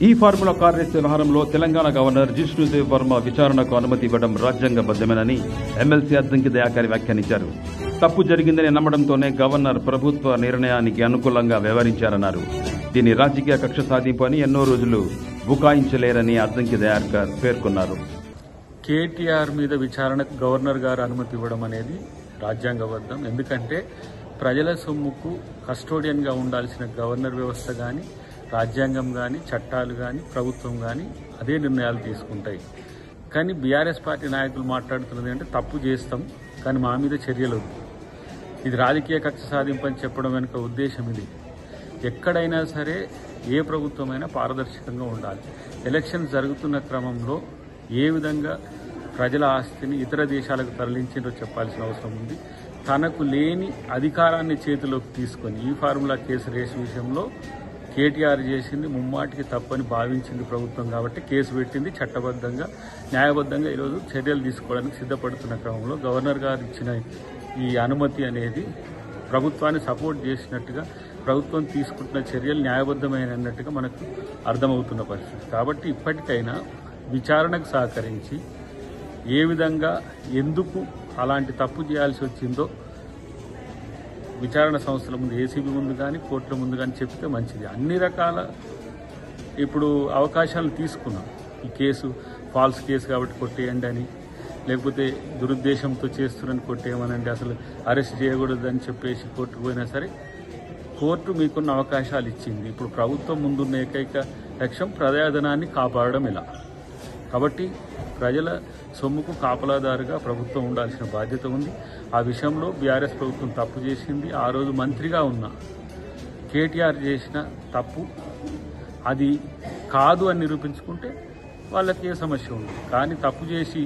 ఈ formula car race వ్యవహారంలో Telangana governor Jishnu Dev Varma విచారణకు అనుమతి ఇవ్వడం రాజ్యాంగబద్దమేనని ఎమ్మెల్సీ అద్దంకి దయాకర్ వ్యాఖ్యానించారు. తప్పు జరిగిందని నమ్మడంతోనే గవర్నర్ ప్రభుత్వ నిర్ణయానికి అనుకూలంగా వ్యవహరించారన్నారు. దీని రాజకీయ కక్ష సాధింపు అని ఎన్నో రోజులు బుకాయించలేరని అద్దంకి దయాకర్ పేర్కొన్నారు. కేటీఆర్ మీద విచారణకు గవర్నర్ గారు అనుమతి ఇవ్వడం అనేది రాజ్యాంగబద్ధం. ఎందుకంటే ప్రజల సొమ్ముకు కస్టోడియన్గా ఉండాల్సిన గవర్నర్ వ్యవస్థ కానీ, రాజ్యాంగం కానీ, చట్టాలు కానీ, ప్రభుత్వం కానీ అదే నిర్ణయాలు తీసుకుంటాయి. కానీ బీఆర్ఎస్ పార్టీ నాయకులు మాట్లాడుతున్నది అంటే తప్పు చేస్తాం కానీ మా మీద చర్యలు వద్దు. ఇది రాజకీయ కక్ష సాధింపు అని చెప్పడం వెనుక ఉద్దేశం ఇది. ఎక్కడైనా సరే ఏ ప్రభుత్వమైనా పారదర్శకంగా ఉండాలి. ఎలక్షన్ జరుగుతున్న క్రమంలో ఏ విధంగా ప్రజల ఆస్తిని ఇతర దేశాలకు తరలించిందో చెప్పాల్సిన అవసరం ఉంది. తనకు లేని అధికారాన్ని చేతిలోకి తీసుకొని ఈ ఫార్ములా కేసు రేసు విషయంలో కేటీఆర్ చేసింది ముమ్మాటికి తప్పని భావించింది ప్రభుత్వం. కాబట్టి కేసు పెట్టింది. చట్టబద్ధంగా న్యాయబద్ధంగా ఈరోజు చర్యలు తీసుకోవడానికి సిద్ధపడుతున్న క్రమంలో గవర్నర్ గారు ఇచ్చిన ఈ అనుమతి అనేది ప్రభుత్వాన్ని సపోర్ట్ చేసినట్టుగా, ప్రభుత్వం తీసుకుంటున్న చర్యలు న్యాయబద్ధమైనట్టుగా మనకు అర్థమవుతున్న పరిస్థితి. కాబట్టి ఇప్పటికైనా విచారణకు సహకరించి ఏ విధంగా ఎందుకు అలాంటి తప్పు చేయాల్సి వచ్చిందో విచారణ సంస్థల ముందు, ఏసీబీ ముందు కానీ, కోర్టుల ముందు కానీ చెప్తే మంచిది. అన్ని రకాల ఇప్పుడు అవకాశాలు తీసుకున్నాం. ఈ కేసు ఫాల్స్ కేసు కాబట్టి కొట్టేయండి అని, లేకపోతే దురుద్దేశంతో చేస్తున్నారని కొట్టేయమనండి, అసలు అరెస్ట్ చేయకూడదని చెప్పేసి కోర్టుకు పోయినా సరే కోర్టు మీకున్న అవకాశాలు ఇచ్చింది. ఇప్పుడు ప్రభుత్వం ముందున్న ఏకైక లక్ష్యం ప్రజాధనాన్ని కాపాడడం ఇలా. కాబట్టి ప్రజల సొమ్ముకు కాపలాదారుగా ప్రభుత్వం ఉండాల్సిన బాధ్యత ఉంది. ఆ విషయంలో బీఆర్ఎస్ ప్రభుత్వం తప్పు చేసింది. ఆ రోజు మంత్రిగా ఉన్న కేటీఆర్ చేసిన తప్పు అది కాదు అని నిరూపించుకుంటే వాళ్ళకి ఏ సమస్య ఉంది. కానీ తప్పు చేసి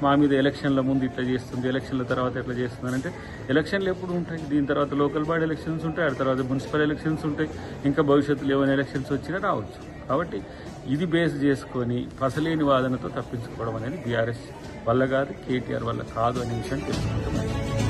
మా మీద ఎలక్షన్ల ముందు ఇట్లా చేస్తుంది, ఎలక్షన్ల తర్వాత ఎట్లా చేస్తుంది అంటే ఎలక్షన్లు ఎప్పుడు ఉంటాయి? దీని తర్వాత లోకల్ బాడీ ఎలక్షన్స్ ఉంటాయి, ఆ తర్వాత మున్సిపల్ ఎలక్షన్స్ ఉంటాయి, ఇంకా భవిష్యత్తులో ఏమైనా ఎలక్షన్స్ వచ్చినా రావచ్చు. కాబట్టి ఇది బేస్ చేసుకొని పసలేని వాదనతో తప్పించుకోవడం అనేది బీఆర్ఎస్ వల్ల కాదు, కేటీఆర్ వల్ల కాదు అనే విషయం తెలుసుకుంటున్నాం.